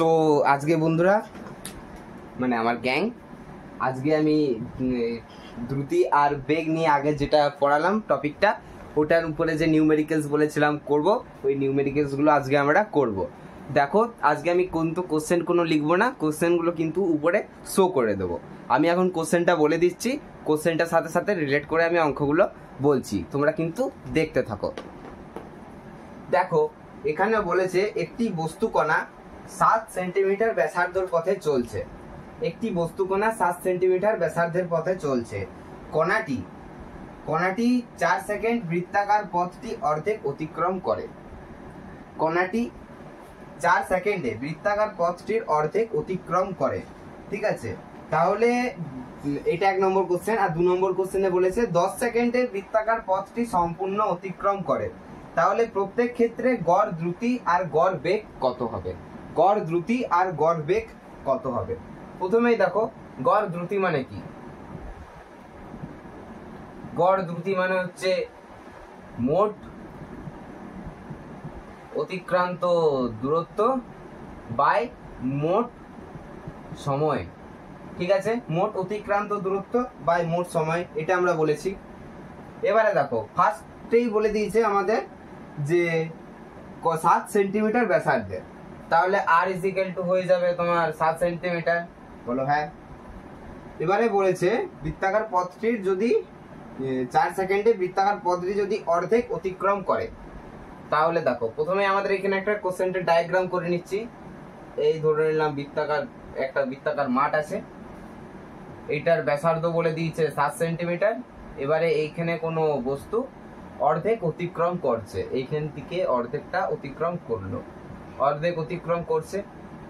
তো আজকে বন্ধুরা মানে আমার গ্যাং আজকে আমি দ্রুতি আর বেগ নিয়ে আগে যেটা পড়ালাম টপিকটা ওটার উপরে যে নিউমেরিক্যালস বলেছিলাম করব, ওই নিউমেরিক্যালসগুলো আজকে আমরা করব। দেখো আজকে আমি কিন্তু কোশ্চেন কোনো লিখবো না, কোশ্চেনগুলো কিন্তু উপরে শো করে দেবো। আমি এখন কোশ্চেনটা বলে দিচ্ছি, কোশ্চেনটার সাথে সাথে রিলেট করে আমি অঙ্কগুলো বলছি, তোমরা কিন্তু দেখতে থাকো। দেখো এখানে বলেছে একটি বস্তুকণা 7 সেন্টিমিটার ব্যাসার্ধের পথে চলছে। একটি বস্তুকণা 7 সেন্টিমিটার ব্যাসার্ধের পথে চলছে। কণাটি 4 সেকেন্ড বৃত্তাকার পথটি অর্ধেক অতিক্রম করে। কণাটি 4 সেকেন্ডে বৃত্তাকার পথটির অর্ধেক অতিক্রম করে। ঠিক আছে, তাহলে এটা 1 নম্বর কোশ্চেন। আর 2 নম্বর কোশ্চেনে বলেছে 10 সেকেন্ডে বৃত্তাকার পথটি সম্পূর্ণ অতিক্রম করে। তাহলে প্রত্যেক ক্ষেত্রে গড় দ্রুতি আর গড় বেগ কত হবে? গড় দ্রুতি আর গড় বেগ কত হবে? প্রথমেই দেখো গড় দ্রুতি মানে কি। গড় দ্রুতি মানে হচ্ছে মোট অতিক্রান্ত দূরত্ব বাই মোট সময়। ঠিক আছে, মোট অতিক্রান্ত দূরত্ব বাই মোট সময়, এটা আমরা বলেছি। এবারে দেখো ফার্স্টেই বলে দিয়েছে আমাদের যে 7 সেন্টিমিটার ব্যাসার্ধের, তাহলে আর ইজিক্যাল টু হয়ে যাবে তোমার 7 সেন্টিমিটার। বলো হ্যাঁ। এবারে বলেছে বৃত্তাকার পথটির যদি 4 সেকেন্ডে বৃত্তাকার পথটি যদি অর্ধেক অতিক্রম করে, তাহলে দেখো প্রথমে আমাদের এখানে একটা কোশ্চেনটা ডায়াগ্রাম করে নিচ্ছি। এই ধরে নিলাম একটা বৃত্তাকার মাঠ আছে, এটার ব্যাসার্ধ বলে দিয়েছে 7 সেন্টিমিটার। এবারে এইখানে কোনো বস্তু অর্ধেক অতিক্রম করছে, এইখান থেকে অর্ধেকটা অতিক্রম করলো, অর্ধেক অতিক্রম করছে।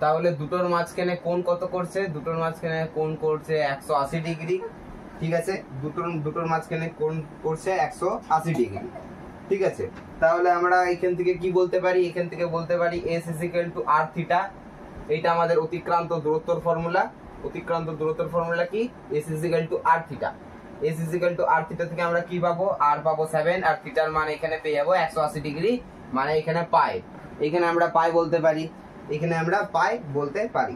তাহলে দুটোর মাঝখানে কোণ কত করছে? দুটোর মাঝখানে কোণ করছে 180 ডিগ্রি। ঠিক আছে, দুটোর মাঝখানে কোণ করছে 180 ডিগ্রি। ঠিক আছে, তাহলে আমরা এখান থেকে কি বলতে পারি? এখান থেকে বলতে পারি s = r থিটা। এটা আমাদের অতিক্রান্ত দূরত্বর ফর্মুলা। অতিক্রান্ত দূরত্বর ফর্মুলা কি? s = r theta. s = r theta থেকে আমরা কি পাবো? r পাবো 7, আর থিটার মান এখানে পেয়ে যাবো 180 ডিগ্রি, মানে এখানে পাই। এখানে আমরা পাই বলতে পারি, এখানে আমরা পাই বলতে পারি।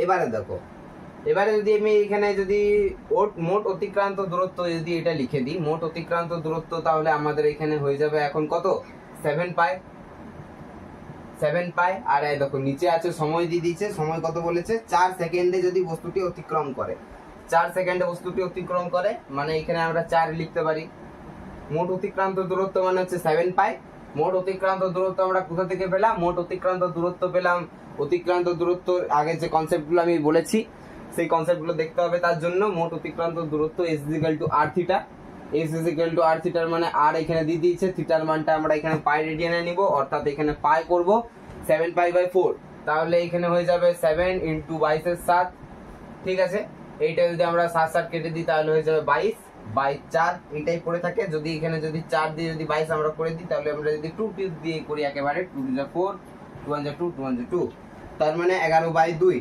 এবারে দেখো, এবারে যদি আমি এখানে যদি মোট অতিক্রান্ত দূরত্ব যদি এটা লিখে দিই, মোট অতিক্রান্ত দূরত্ব, তাহলে আমাদের এখানে হয়ে যাবে এখন কত? 7 পাই। আর দেখো নিচে আছে সময় দিয়ে দিয়েছে, সময় কত বলেছে? 4 সেকেন্ডে যদি বস্তুটি অতিক্রম করে। 4 সেকেন্ডে বস্তুটি অতিক্রম করে মানে এখানে আমরা 4 লিখতে পারি। মোট অতিক্রান্ত দূরত্ব মানে হচ্ছে 7 পাই। মোট অতিক্রান্ত দূরত্ব আমরা কোথা থেকে পেলাম? মোট অতিক্রান্ত দূরত্ব পেলাম অতিক্রান্ত দূরত্ব আগে যে কনসেপ্টগুলো আমি বলেছি সেই কনসেপ্টগুলো দেখতে হবে। তার জন্য মোট অতিক্রান্ত দূরত্ব s = r theta. s = r থিটার মানে r এখানে দিয়ে দিয়েছে, থিটার মানটা আমরা এখানে পাই রেডিয়ানে নিব, অর্থাৎ এখানে পাই করব 7 পাই বাই 4। তাহলে এখানে হয়ে যাবে 7 × 22 এর 7। ঠিক আছে, এইটা যদি আমরা 7 কেটে দিই তাহলে হয়ে যাবে 22 বাই 4। এটাই পড়ে থাকে। যদি এখানে যদি 4 দিয়ে যদি 22 আমরা করে দিই, তাহলে আমরা যদি 2 দিয়ে করি একেবারে 2 × 4, 2 × 2, 2 × 2, তার মানে 11/2।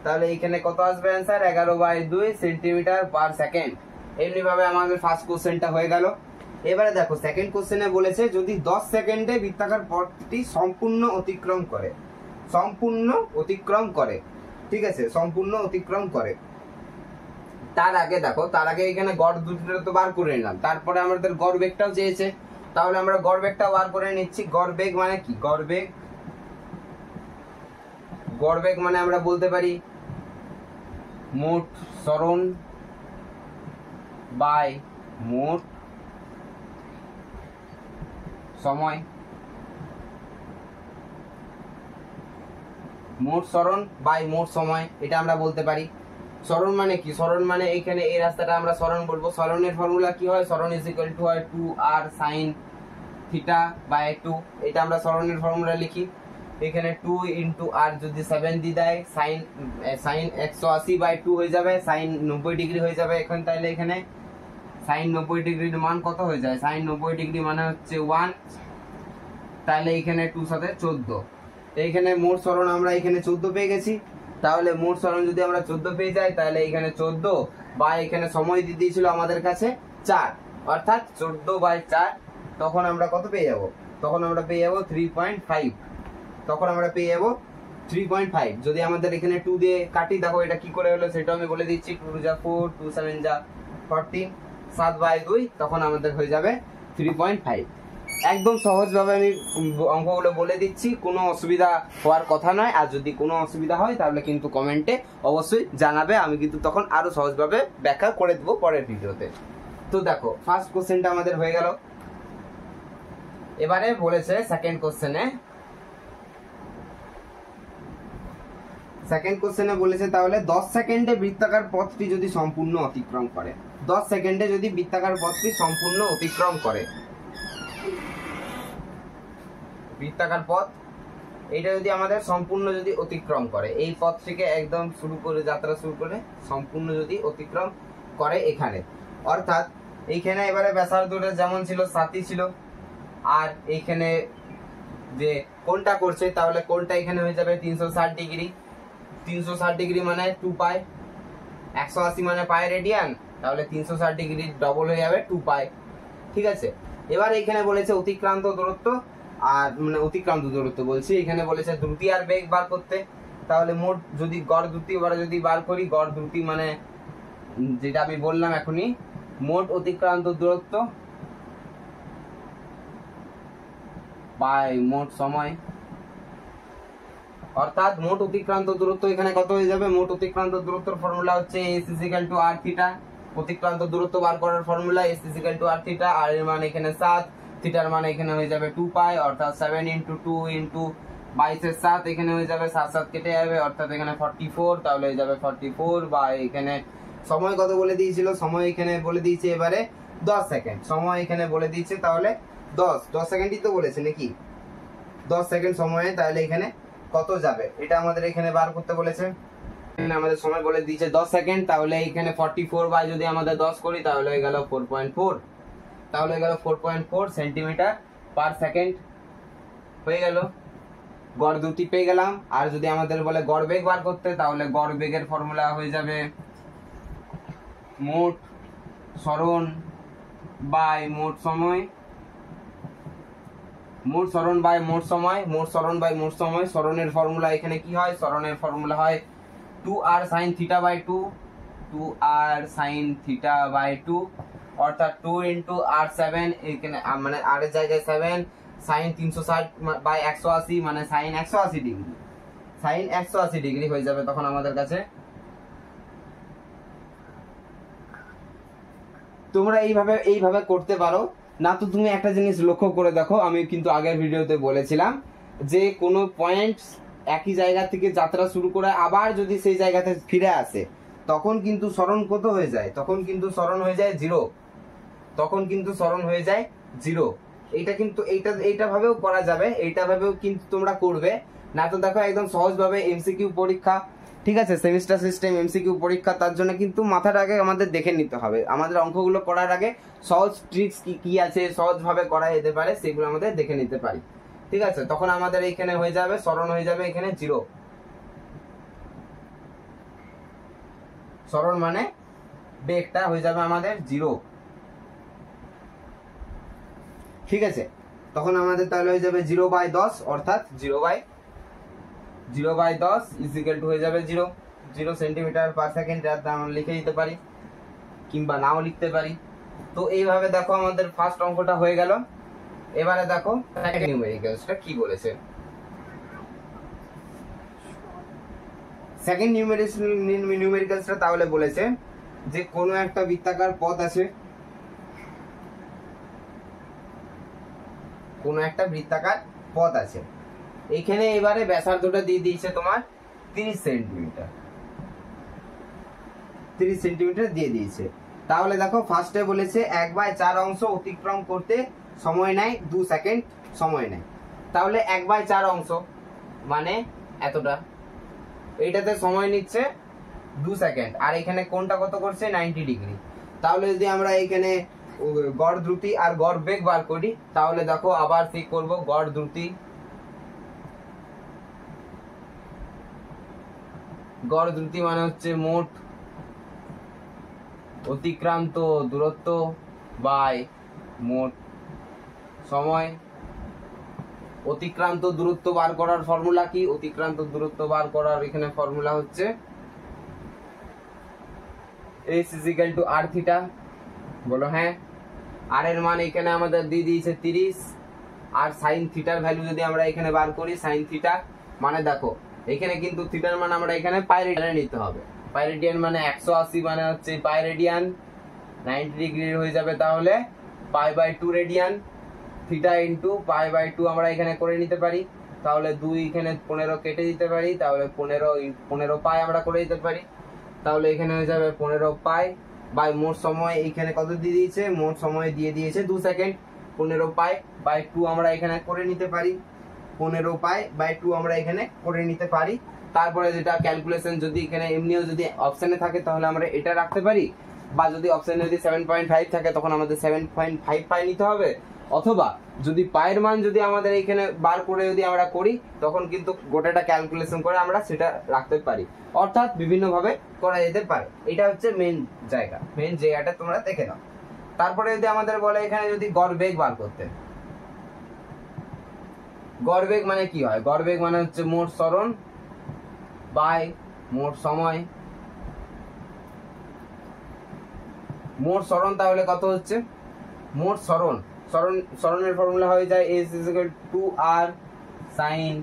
তাহলে এখানে কত আসবে অ্যান্সার? 11/2 centimetre per second. এমনি ভাবে আমাদের ফার্স্ট কোশ্চেনটা হয়ে গেল। এবারে দেখো সেকেন্ড কোশ্চেনে বলেছে যদি 10 সেকেন্ডে বৃত্তাকার পথটি সম্পূর্ণ অতিক্রম করে। সম্পূর্ণ অতিক্রম করে, ঠিক আছে, সম্পূর্ণ অতিক্রম করে। তার আগে দেখো, তার আগে এখানে গড় দ্রুতিটা তো বার করে নিলাম, তারপরে আমাদের গড় বেগটাও চেয়েছে, তাহলে আমরা গড় বেগটাও বার করে নিচ্ছি। গড় বেগ মানে কি? গড় বেগ মানে আমরা বলতে পারি মোট সরণ বাই মোট সময়। মোট সরণ বাই মোট সময়, এটা আমরা বলতে পারি। সরণ মানে কি? সরণ মানে এখানে এই রাস্তাটা আমরা সরণ বলবো। সরণের ফর্মুলা কি হয়? সরণ = হয় 2r sin θ/2। এটা আমরা সরণের ফর্মুলা লিখি। এখানে 2 × r যদি 7 দিয়ে দেয়, sin 180/2 হয়ে যাবে, sin 90 ডিগ্রি হয়ে যাবে এখন। তাহলে এখানে sin 90 ডিগ্রির মান কত হয়ে যায়? sin 90 ডিগ্রি মানে হচ্ছে 1। তাহলে এখানে 2 সাথে 14। এইখানে মোট সরণ আমরা এখানে 14 পেয়ে গেছি। তাহলে মোট সরণ যদি আমরা 14 পেয়ে যাই, তাহলে এখানে 14 বা এখানে সময় দিয়ে দিয়েছিল আমাদের কাছে 4, অর্থাৎ 14/4। তখন আমরা কত পেয়ে যাব? তখন আমরা পেয়ে যাব 3.5। তখন আমরা পেয়ে যাব 3.5 যদি আমাদের এখানে 2 দিয়ে কাটি, দেখো এটা কি করে হলো সেটা আমি বলে দিচ্ছি। 2 যা 4, 2 7 যা 14, 7/2, তখন আমাদের হয়ে যাবে 3.5। একদম সহজভাবে আমি অঙ্কগুলো বলে দিচ্ছি, কোনো অসুবিধা হওয়ার কথা নয়। আর যদি কোনো অসুবিধা হয় তাহলে কিন্তু কমেন্টে অবশ্যই জানাবে, আমি কিন্তু তখন আরো সহজভাবে ব্যাখ্যা করে দেবো পরের ভিডিওতে। তো দেখো ফার্স্ট কোশ্চেনটা আমাদের হয়ে গেল। এবারে বলেছে সেকেন্ড কোশ্চেনে বলেছে তাহলে 10 সেকেন্ডে বৃত্তাকার পথটি যদি সম্পূর্ণ অতিক্রম করে, 10 সেকেন্ডে যদি বৃত্তাকার পথটি সম্পূর্ণ অতিক্রম করে, বৃত্তাকার পথ এটা যদি আমাদের সম্পূর্ণ যদি অতিক্রম করে, এই পথ থেকে একদম শুরু করে যাত্রা শুরু করে সম্পূর্ণ যদি অতিক্রম করে এখানে, অর্থাৎ এইখানে এবারে ব্যাসার্ধটা যেমন ছিল 7ই ছিল, আর এইখানে যে কোণটা করছে তাহলে কোণটা এখানে হয়ে যাবে 360 ডিগ্রি। 360 ডিগ্রি মানে 2 পাই, 180 মানে পাই রেডিয়ান, তাহলে 360 ডিগ্রি ডবল হয়ে যাবে 2 পাই। ঠিক আছে, এবার এখানে বলেছে অতিক্রান্ত দূরত্ব, আর মানে অতিক্রান্ত দূরত্ব বলছি, এখানে বলেছে দ্রুতি আর বেগ বার করতে। তাহলে মোট যদি গড় দ্রুতি এবারে যদি বার করি, গড় দ্রুতি মানে যেটা আমি বললাম এখনই, মোট অতিক্রান্ত দূরত্ব বাই মোট সময়, অর্থাৎ মোট অতিক্রান্ত দূরত্ব এখানে কত হয়ে যাবে। মোট অতিক্রান্ত দূরত্বের ফর্মুলা হচ্ছে s = r থিটা। অতিক্রান্ত দূরত্ব বার করার ফর্মুলা s = r থিটা, আর এর মান এখানে 7, থিটার মান এখানে হয়ে যাবে 2 পাই, অর্থাৎ 7 × 2 × 22/7, এখানে হয়ে যাবে 7 7 কেটে যাবে, অর্থাৎ এখানে 44, তাহলে হয়ে যাবে 44 বা এখানে সময় কত বলে দিয়েছিল, সময় এখানে বলে দিয়েছে এবারে 10 সেকেন্ড, সময় এখানে বলে দিয়েছে তাহলে 10 সেকেন্ডই তো বলেছে নাকি, 10 সেকেন্ড সময়ে তাহলে এখানে কত যাবে এটা আমাদের এখানে বার করতে বলেছে। এখানে আমাদের সময় বলে দিয়েছে 10 সেকেন্ড, তাহলে এখানে 44 বাই যদি আমাদের 10 করি তাহলে হয়ে গেল 4.4, তাহলে হয়ে গেল 4.4 সেন্টিমিটার পার সেকেন্ড হয়ে গেল। গড় দ্রুতি পেয়ে গেলাম। আর যদি আমাদের বলে গড় বেগ বার করতে, তাহলে গড় বেগের ফর্মুলা হয়ে যাবে মোট সরণ বাই মোট সময়, মোট সরণ বাই মোট সময়, মোট সরণ বাই মোট সময়। সরণের ফর্মুলা এখানে কি হয়, সরণের ফর্মুলা হয় 2r sin θ/2, 2r sin θ/2, অর্থাৎ 2 × r7, এখানে মানে r এর জায়গায় 7, sin 360/180 মানে sin 180 ডিগ্রি, sin 180 ডিগ্রি হয়ে যাবে তখন আমাদের কাছে। তোমরা এইভাবে করতে পারো না। তো তুমি একটা জিনিস লক্ষ্য করে দেখো, আমি কিন্তু আগের ভিডিওতে বলেছিলাম যে কোনো পয়েন্ট একই জায়গা থেকে যাত্রা শুরু করে আবার যদি সেই জায়গাতে ফিরে আসে, তখন কিন্তু সরণ কত হয়ে যায়, তখন কিন্তু সরণ হয়ে যায় 0, তখন কিন্তু সরণ হয়ে যায় 0। এটা কিন্তু এইটা ভাবেও করা যাবে, এইটা ভাবেও কিন্তু তোমরা করবে না। তো দেখো একদম সহজভাবে এমসিকিউ পরীক্ষা, ঠিক আছে, সেমিস্টার সিস্টেম এমসিকিউ পরীক্ষা, তার জন্য কিন্তু মাথার আগে আমাদের দেখে নিতে হবে, আমাদের অঙ্কগুলো করার আগে সহজ ট্রিক্স কি আছে, সহজভাবে করা যেতে পারে সেগুলো আমাদের দেখে নিতে পারি। ঠিক আছে, তখন আমাদের এখানে হয়ে যাবে সরণ হয়ে যাবে এখানে 0, সরণ মানে বেগটা হয়ে যাবে আমাদের 0। ঠিক আছে, তখন আমাদের তাহলে হয়ে যাবে 0/10, অর্থাৎ 0/10 হয়ে যাবে 0 সেন্টিমিটার পার সেকেন্ড, আমরা লিখে দিতে পারি কিংবা নাও লিখতে পারি। তো এইভাবে দেখো আমাদের ফার্স্ট অঙ্কটা হয়ে গেল। এবারে দেখো সেকেন্ড নিউমেরিক্যালসটা কি বলেছে। সেকেন্ড নিউমেরিক্যালসটা তাহলে বলেছে যে কোনো একটা বৃত্তাকার পথ আছে, কোনো একটা বৃত্তাকার পথ আছে, এখানে এবারে ব্যাসার্ধটা দিয়ে দিয়েছে তোমার 30 সেন্টিমিটার, 30 সেন্টিমিটার দিয়ে দিয়েছে। তাহলে দেখো ফার্স্টে বলেছে 1/4 অংশ অতিক্রম করতে সময় নেয় 2 সেকেন্ড সময় নেয়, তাহলে 1/4 অংশ মানে এতটা, এইটাতে সময় নিচ্ছে 2 সেকেন্ড, আর এখানে কোণটা কত করছে 90 ডিগ্রি। তাহলে যদি আমরা এখানে গড় দ্রুতি আর গড় বেগ বার করি, তাহলে দেখো আবার ঠিক করব, গড় দ্রুতি, গড় দ্রুতি মানে হচ্ছে মোট অতিক্রান্ত দূরত্ব বাই মোট সময়, অতিক্রান্ত দূরত্ব বার করার ফর্মুলা কি? অতিক্রান্ত দূরত্ব বার করার এখানে ফর্মুলা হচ্ছে s = r থিটা। বলো হ্যাঁ। আর এর মান এখানে আমাদের দিয়ে দিয়েছে 30, আর সাইন থিটার ভ্যালু যদি আমরা এখানে বার করি, সাইন থিটা মানে দেখো এখানে কিন্তু থিটার মান আমরা এখানে পাই রেডিয়ানে নিতে হবে। পাই রেডিয়ান মানে 180 মানে হচ্ছে পাই রেডিয়ান, 90 ডিগ্রি হয়ে যাবে তাহলে π/2 রেডিয়ান। থিটা ইনটু π/2 আমরা এখানে করে নিতে পারি, তাহলে 2 এখানে 15 কেটে দিতে পারি, তাহলে 15 পাই আমরা করে দিতে পারি, তাহলে এখানে হয়ে যাবে 15 পাই বাই মোট সময় এখানে কত দিয়ে দিয়েছে, মোট সময় দিয়ে দিয়েছে 2 সেকেন্ড। 15 পাই বাই 2 আমরা এখানে করে নিতে পারি, 15 পাই বাই 2 আমরা এখানে করে নিতে পারি। তারপরে যেটা ক্যালকুলেশন যদি এখানে এমনিও যদি অপশনে থাকে তাহলে আমরা এটা রাখতে পারি, বা যদি অপশনে যদি 7.5 থাকে তখন আমাদের 7.5 পাই নিতে হবে, অথবা যদি পায়ের মান যদি আমাদের এখানে বার করে যদি আমরা করি তখন কিন্তু গোটাটা ক্যালকুলেশন করে আমরা সেটা রাখতে পারি, অর্থাৎ বিভিন্ন ভাবে করা যেতে পারে। এটা হচ্ছে মেন জায়গাটা তোমরা দেখে নাও। তারপরে যদি আমাদের বলে এখানে যদি গড় বেগ বার করতে, গড় বেগ মানে কি হয়? গড় বেগ মানে হচ্ছে মোট সরণ বাই মোট সময়। মোট সরণ তাহলে কত হচ্ছে? মোট সরণের ফর্মুলা হয়ে যায় s = 2r sin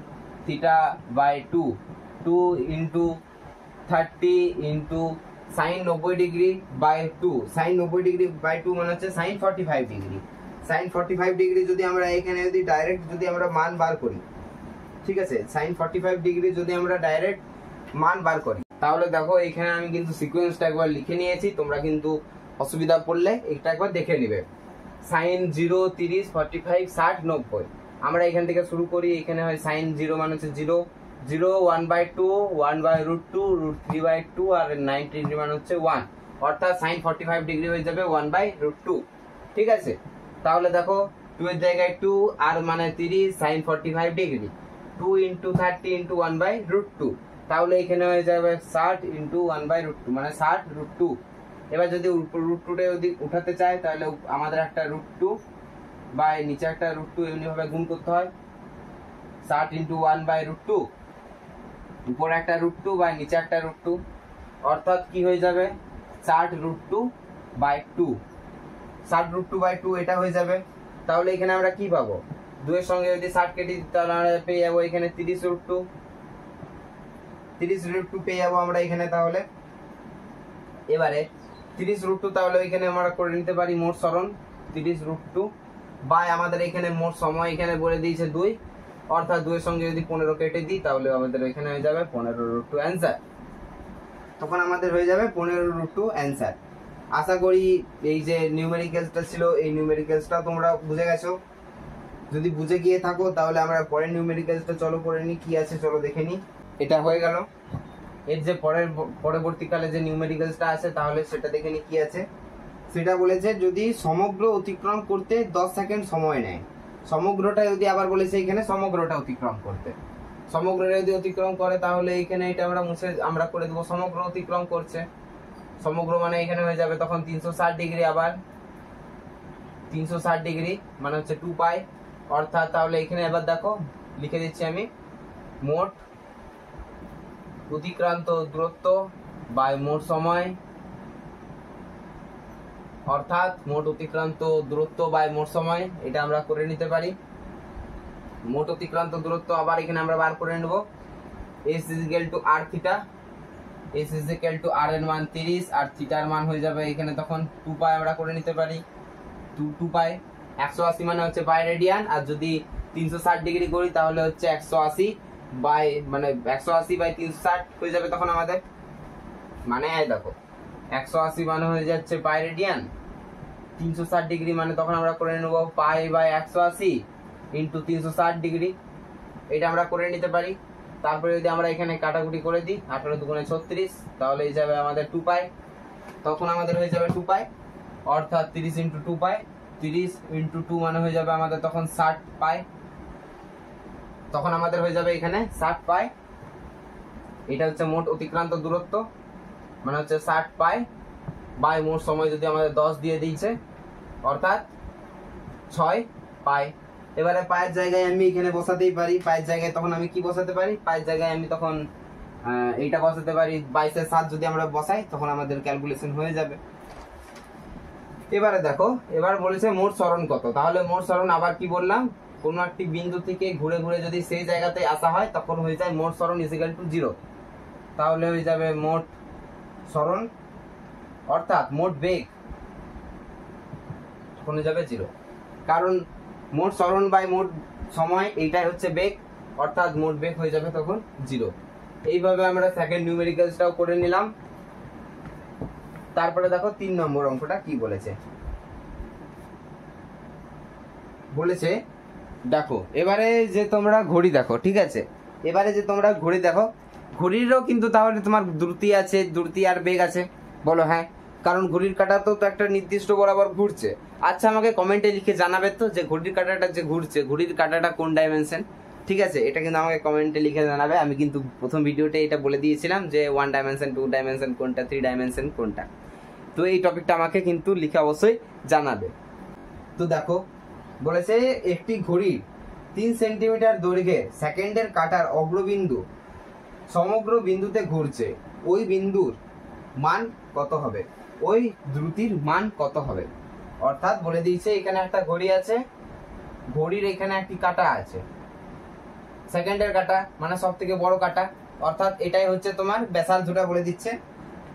θ/2, 2 × 30 × sin 90 degree by 2, sin 90 degree by 2 মানে হচ্ছে sin 45 ডিগ্রি। sin 45 ডিগ্রি যদি আমরা এখানে যদি ডাইরেক্ট যদি আমরা মান বার করি, ঠিক আছে, sin 45 ডিগ্রি যদি আমরা ডাইরেক্ট মান বার করি তাহলে দেখো এখানে আমি কিন্তু সিকোয়েন্সটা একবার লিখে নিয়েছি, তোমরা কিন্তু অসুবিধা পড়লে এটা একবার দেখে নিবে। sin 0 30 45 60 90 আমরা এখান থেকে শুরু করি। এখানে হয় sin 0 মানে হচ্ছে 0 0 1/2 1/√2 √3/2 আর 90 ডিগ্রি মানে হচ্ছে 1, অর্থাৎ sin 45 ডিগ্রি হয়ে যাবে 1/√2। ঠিক আছে, তাহলে দেখো 2 এর জায়গায় 2 আর মানে 30 sin 45 ডিগ্রি 2 × 30 × 1/√2, তাহলে এখানে হয়ে যাবে 60 × 1/√2 মানে 60√2। এবার যদি √2টা যদি উঠাতে চাই তাহলে আমাদের একটা √2 বাই নিচে একটা √2 এমনি ভাবে গুণ করতে হয়, 60 × 1/√2 উপরে একটা √2 বাই নিচে একটা √2, অর্থাৎ কি হয়ে যাবে 60√2/2, 60√2/2 এটা হয়ে যাবে। তাহলে এখানে আমরা কি পাবো? 2 এর সঙ্গে যদি 60 কেটে দিই তাহলে আমরা পেয়ে যাবো এখানে 30√2 পেয়ে যাবো আমরা এখানে। তাহলে এবারে 30√2 তাহলে এখানে আমরা করে নিতে পারি মোট সরণ 30√2 বাই আমাদের এখানে মোট সময় এখানে বলে দিয়েছে 2, অর্থাৎ 2 এর সঙ্গে যদি 15 কেটে দিই তাহলে আমাদের এখানে হয়ে যাবে 15√2 অ্যান্সার। তখন আমাদের হয়ে যাবে 15√2 অ্যান্সার। আশা করি এই যে নিউমেরিক্যালসটা ছিল এই নিউমেরিক্যালসটা তোমরা বুঝে গেছো। যদি বুঝে গিয়ে থাকো তাহলে আমরা পরের নিউমেরিক্যালসটা চলো করে নিই, কি আছে চলো দেখে নিই। এটা হয়ে গেল, এর যে পরবর্তীকালে যে নিউমেরিক্যালসটা আছে তাহলে সেটা দেখে নিই কি আছে। সেটা বলেছে যদি সমগ্র অতিক্রম করতে 10 সেকেন্ড সময় নেয়, সমগ্রটা যদি আবার বলেছে এখানে সমগ্রটা অতিক্রম করতে, সমগ্রটা যদি অতিক্রম করে তাহলে এখানে এটা আমরা মুছে আমরা করে দেবো সমগ্র অতিক্রম করছে। সমগ্র মানে এখানে হয়ে যাবে তখন 360 ডিগ্রি, আবার 360 ডিগ্রি মানে হচ্ছে 2 পাই, অর্থাৎ তাহলে এখানে এবার দেখো লিখে দিচ্ছি আমি মোট অতিক্রান্ত দূরত্ব বাই মোট সময়, অর্থাৎ মোট অতিক্রান্ত দূরত্ব বাই মোট সময় এটা আমরা করে নিতে পারি। মোট অতিক্রান্ত দূরত্ব আবার এখানে আমরা বার করে নেব s = r theta, s = r এর মান 30 আর থিটার মান হয়ে যাবে এখানে তখন 2 পাই আমরা করে নিতে পারি, 2 পাই 180 মানে হচ্ছে পাই রেডিয়ান, আর যদি 360 ডিগ্রি করি তাহলে হচ্ছে 180 বাই মানে 180 বাই 360 হয়ে যাবে তখন আমাদের, মানে দেখো 180 মানে হয়ে যাচ্ছে পাই রেডিয়ান, 360 ডিগ্রি মানে তখন আমরা করে নেব পাই বাই 180 ইন্টু 360 ডিগ্রি, এটা আমরা করে নিতে পারি। তারপরে যদি আমরা এখানে কাটাকুটি করে দিই 18 দুগুণে 36 তাহলে এই যাবে আমাদের 2 পাই, তখন আমাদের হয়ে যাবে 2 পাই, অর্থাৎ 30 × 2 পাই, 30 × 2 মানে হয়ে যাবে আমাদের তখন 60 পাই, তখন আমাদের হয়ে যাবে এখানে 60 পাই। এটা হচ্ছে মোট অতিক্রান্ত দূরত্ব মানে হচ্ছে 60 পাই বাই মোট সময় যদি আমাদের 10 দিয়ে দিয়েছে অর্থাৎ 6 পাই। এবারে পায়ের জায়গায় আমি এখানে বসাতেই পারি, পায়ের জায়গায় তখন আমি কি বসাতে পারি, পায়ের জায়গায় আমি তখন এইটা বসাতে পারি 22/7 যদি আমরা বসাই তখন আমাদের ক্যালকুলেশন হয়ে যাবে। এবারে দেখো, এবার বলেছে মোট সরণ কত। তাহলে মোট সরণ আবার কি বললাম, কোন একটি বিন্দু থেকে ঘুরে ঘুরে যদি সেই জায়গাতে আসা হয় তখন হয়ে যায় মোট সরণ ইকুয়াল টু 0। তাহলে হয়ে যাবে মোট সরণ অর্থাৎ মোট বেগ তখন হয়ে যাবে 0, কারণ মোট সরণ বাই মোট সময় এইটাই হচ্ছে বেগ, অর্থাৎ মোট বেগ হয়ে যাবে তখন 0। এইভাবে আমরা সেকেন্ড নিউমেরিক্যালসটাও করে নিলাম। তারপরে দেখো 3 নম্বর অঙ্কটা কি বলেছে। বলেছে দেখো এবারে যে তোমরা ঘড়ি দেখো, ঠিক আছে, এবারে যে তোমরা ঘড়ি দেখো, ঘড়িরও কিন্তু তাহলে তোমার দ্রুতি আছে, দ্রুতি আর বেগ আছে, বলো হ্যাঁ, কারণ ঘড়ির কাঁটা তো একটা নির্দিষ্ট বরাবর ঘুরছে। আচ্ছা আমাকে কমেন্টে লিখে জানাবে তো যে ঘড়ির কাঁটাটা যে ঘুরছে, ঘড়ির কাঁটাটা কোন ডাইমেনশন, ঠিক আছে, এটা কিন্তু আমাকে কমেন্টে লিখে জানাবে। আমি কিন্তু প্রথম ভিডিওতে এটা বলে দিয়েছিলাম যে 1 ডাইমেনশন 2 ডাইমেনশন কোনটা, 3 ডাইমেনশন কোনটা, তো এই টপিকটা আমাকে কিন্তু লিখে অবশ্যই জানাবে। তো দেখো বলেছে একটি ঘড়ির 3 সেন্টিমিটার দৈর্ঘ্যের সেকেন্ডের কাঁটার অগ্রবিন্দু সমগ্র বিন্দুতে ঘুরছে, ওই বিন্দুর মান কত হবে, ওই দ্রুতির মান কত হবে। অর্থাৎ বলে দিয়েছে এখানে একটা ঘড়ি আছে, ঘড়ির এখানে একটি কাঁটা আছে, সেকেন্ডের কাঁটা মানে সব থেকে বড় কাঁটা, অর্থাৎ এটাই হচ্ছে তোমার ব্যাসার্ধটা বলে দিচ্ছে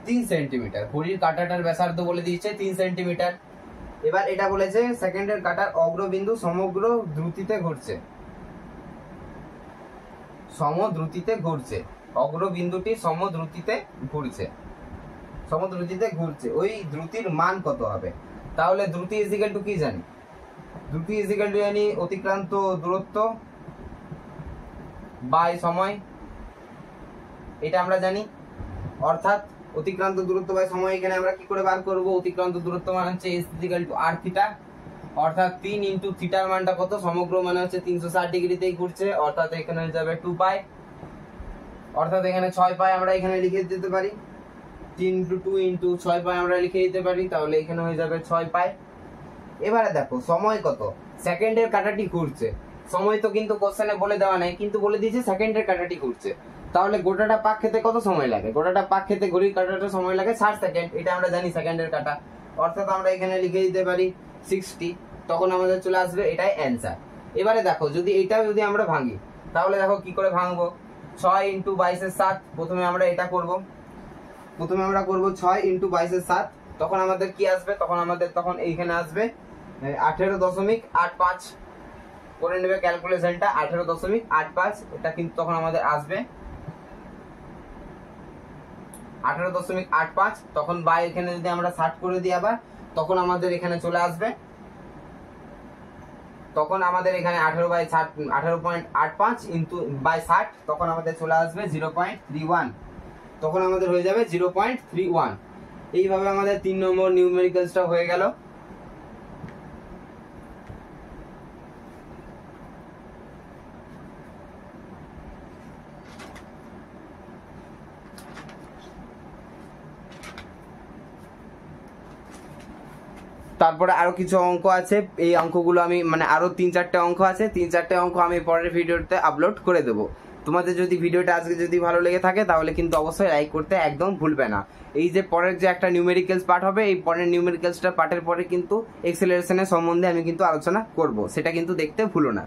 3 সেন্টিমিটার, ঘড়ির কাঁটাটার ব্যাসার্ধ বলে দিয়েছে 3 সেন্টিমিটার। এবার এটা বলেছে সেকেন্ডের কাঁটার অগ্রবিন্দু সমগ্র দ্রুতিতে ঘুরছে, সমদ্রুতিতে ঘুরছে, অগ্রবিন্দুটি সমদ্রুতিতে ঘুরছে, সমদ্রুতিতে ঘুরছে, ওই দ্রুতির মান কত হবে। তাহলে দ্রুতি ইজ ইকুয়াল টু কি জানি, দ্রুতি ইজ ইকুয়াল টু জানি অতিক্রান্ত দূরত্ব বাই সময়, এটা আমরা জানি। অর্থাৎ অতিক্রান্ত দূরত্ব বাই সময় এখানে আমরা কি করে বার করব, অতিক্রান্ত দূরত্ব মানে হচ্ছে s equal to r theta, অর্থাৎ 3 ইনটু থিটার মানটা কত, সমগ্র মানে হচ্ছে 360 ডিগ্রিতেই ঘুরছে, অর্থাৎ এখানে হয়ে যাবে 2 পাই, অর্থাৎ এখানে 6 পাই আমরা এখানে লিখে দিতে পারি, 3 ইনটু 2 ইনটু 6 পাই আমরা লিখে দিতে পারি, তাহলে এখানে হয়ে যাবে 6 পাই। এবারে দেখো সময় কত, সেকেন্ডের কাঁটাটি ঘুরছে, সময় তো কিন্তু কোশ্চেনে বলে দেওয়া নাই, কিন্তু বলে দিয়েছে সেকেন্ডের কাঁটাটি ঘুরছে, তাহলে গোটাটা পাক খেতে কত সময় লাগে, গোটাটা পাক খেতে ঘড়ির কাঁটাটা সময় লাগে 60 সেকেন্ড, এটা আমরা জানি সেকেন্ডের কাঁটা, অর্থাৎ আমরা এখানে লিখে দিতে পারি 60, তখন আমাদের চলে আসবে এটাই অ্যান্সার। এবারে দেখো যদি এটাও যদি আমরা ভাঙি, তাহলে দেখো কি করে ভাঙবো, 6 ইন্টু 22/7, প্রথমে আমরা এটা করব, প্রথমে আমরা করব 6 ইন্টু 22/7, তখন আমাদের কি আসবে, তখন আমাদের তখন এইখানে আসবে 18.85 করে নেবে ক্যালকুলেশনটা, 18.85, এটা কিন্তু তখন আমাদের আসবে 18.85, তখন বাই এখানে যদি আমরা 60 করে দিই আবার, তখন আমাদের এখানে চলে আসবে, তখন আমাদের এখানে 18/60 ইনটু বাই 60, তখন আমাদের চলে আসবে 0.31, তখন আমাদের হয়ে যাবে 0.31। এইভাবে আমাদের 3 নম্বর নিউমেরিক্যালসটা হয়ে গেল। তারপরে আরো কিছু অঙ্ক আছে, এই অঙ্কগুলো আমি মানে আরো 3-4টে অঙ্ক আছে, 3-4টে অঙ্ক আমি পরের ভিডিওতে আপলোড করে দেবো। তোমাদের যদি ভিডিওটা আজকে যদি ভালো লেগে থাকে তাহলে কিন্তু অবশ্যই লাইক করতে একদম ভুলবে না। এই যে পরের যে একটা নিউমেরিক্যালস পার্ট হবে, এই পরের নিউমেরিক্যালসটা পার্টের পরে কিন্তু এক্সেলারেশনের সম্বন্ধে আমি কিন্তু আলোচনা করব, সেটা কিন্তু দেখতে ভুলো না।